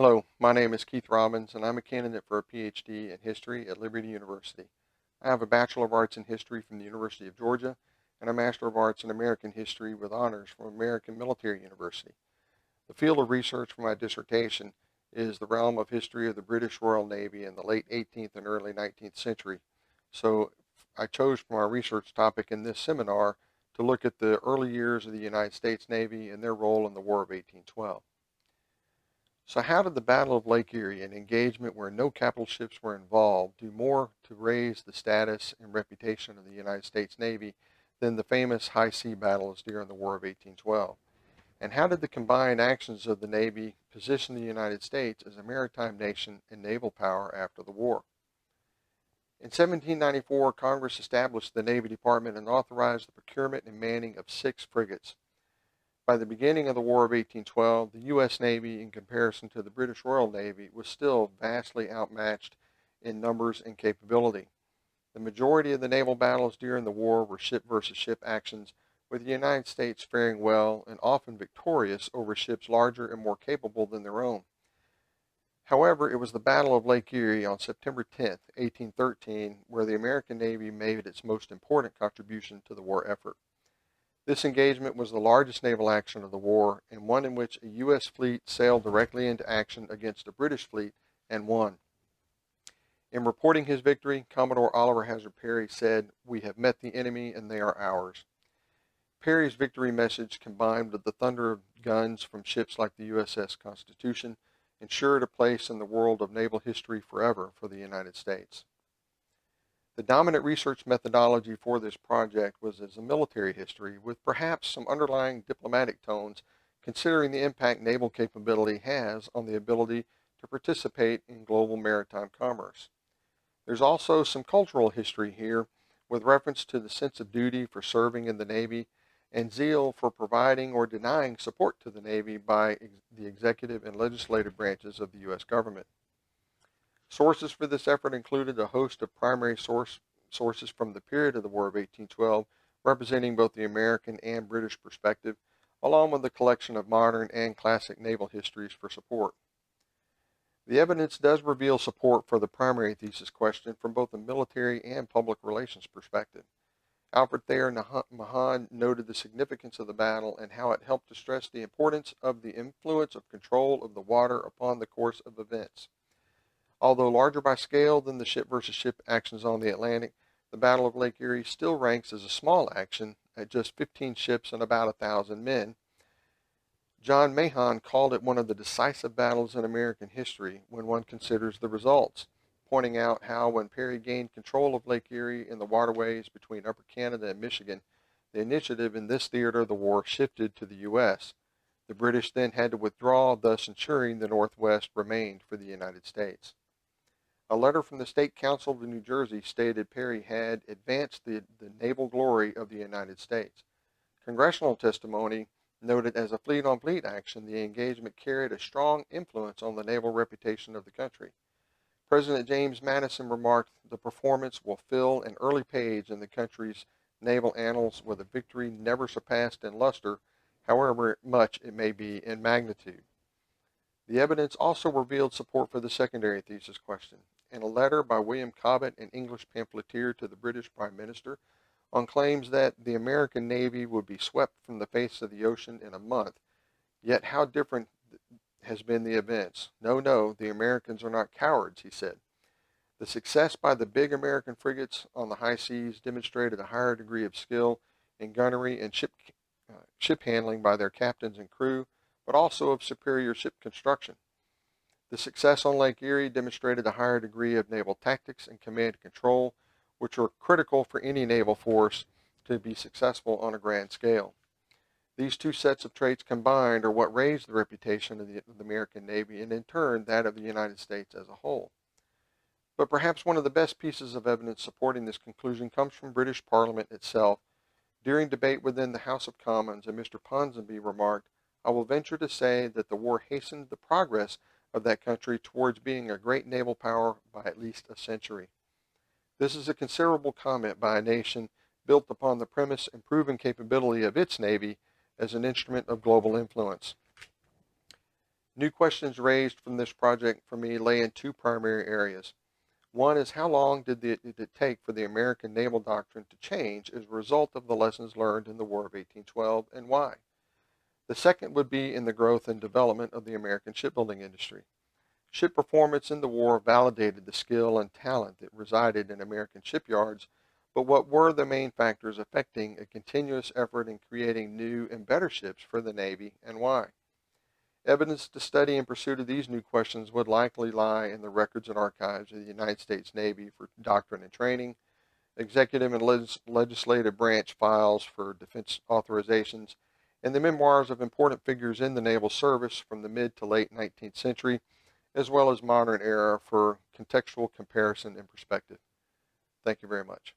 Hello, my name is Keith Robbins, and I'm a candidate for a PhD in history at Liberty University. I have a Bachelor of Arts in History from the University of Georgia and a Master of Arts in American History with honors from American Military University. The field of research for my dissertation is the realm of history of the British Royal Navy in the late 18th and early 19th century. So I chose for my research topic in this seminar to look at the early years of the United States Navy and their role in the War of 1812. So how did the Battle of Lake Erie, an engagement where no capital ships were involved, do more to raise the status and reputation of the United States Navy than the famous high sea battles during the War of 1812? And how did the combined actions of the Navy position the United States as a maritime nation and naval power after the war? In 1794, Congress established the Navy Department and authorized the procurement and manning of 6 frigates. By the beginning of the War of 1812, the U.S. Navy, in comparison to the British Royal Navy, was still vastly outmatched in numbers and capability. The majority of the naval battles during the war were ship versus ship actions, with the United States faring well and often victorious over ships larger and more capable than their own. However, it was the Battle of Lake Erie on September 10, 1813, where the American Navy made its most important contribution to the war effort. This engagement was the largest naval action of the war, and one in which a U.S. fleet sailed directly into action against a British fleet and won. In reporting his victory, Commodore Oliver Hazard Perry said, "We have met the enemy and they are ours." Perry's victory message, combined with the thunder of guns from ships like the USS Constitution, ensured a place in the world of naval history forever for the United States. The dominant research methodology for this project was as a military history, with perhaps some underlying diplomatic tones, considering the impact naval capability has on the ability to participate in global maritime commerce. There's also some cultural history here, with reference to the sense of duty for serving in the Navy and zeal for providing or denying support to the Navy by the executive and legislative branches of the U.S. government. Sources for this effort included a host of primary sources from the period of the War of 1812, representing both the American and British perspective, along with a collection of modern and classic naval histories for support. The evidence does reveal support for the primary thesis question from both a military and public relations perspective. Alfred Thayer Mahan noted the significance of the battle and how it helped to stress the importance of the influence of control of the water upon the course of events. Although larger by scale than the ship versus ship actions on the Atlantic, the Battle of Lake Erie still ranks as a small action at just 15 ships and about 1,000 men. John Mahon called it one of the decisive battles in American history when one considers the results, pointing out how when Perry gained control of Lake Erie and the waterways between Upper Canada and Michigan, the initiative in this theater of the war shifted to the U.S. The British then had to withdraw, thus ensuring the Northwest remained for the United States. A letter from the State Council of New Jersey stated Perry had advanced the naval glory of the United States. Congressional testimony noted as a fleet-on-fleet action, the engagement carried a strong influence on the naval reputation of the country. President James Madison remarked, "The performance will fill an early page in the country's naval annals with a victory never surpassed in luster, however much it may be in magnitude." The evidence also revealed support for the secondary thesis question. In a letter by William Cobbett, an English pamphleteer to the British Prime Minister, on claims that the American Navy would be swept from the face of the ocean in a month. Yet how different has been the events. No, the Americans are not cowards, he said. The success by the big American frigates on the high seas demonstrated a higher degree of skill in gunnery and ship handling by their captains and crew, but also of superior ship construction. The success on Lake Erie demonstrated a higher degree of naval tactics and command and control, which are critical for any naval force to be successful on a grand scale. These two sets of traits combined are what raised the reputation of the American Navy and in turn that of the United States as a whole. But perhaps one of the best pieces of evidence supporting this conclusion comes from British Parliament itself. During debate within the House of Commons, Mr. Ponsonby remarked, "I will venture to say that the war hastened the progress of that country towards being a great naval power by at least a century." This is a considerable comment by a nation built upon the premise and proven capability of its Navy as an instrument of global influence. New questions raised from this project for me lay in two primary areas. One is how long did it take for the American naval doctrine to change as a result of the lessons learned in the War of 1812, and why? The second would be in the growth and development of the American shipbuilding industry. Ship performance in the war validated the skill and talent that resided in American shipyards, but what were the main factors affecting a continuous effort in creating new and better ships for the Navy, and why? Evidence to study in pursuit of these new questions would likely lie in the records and archives of the United States Navy for doctrine and training, executive and legislative branch files for defense authorizations, and the memoirs of important figures in the naval service from the mid to late 19th century, as well as modern era for contextual comparison and perspective. Thank you very much.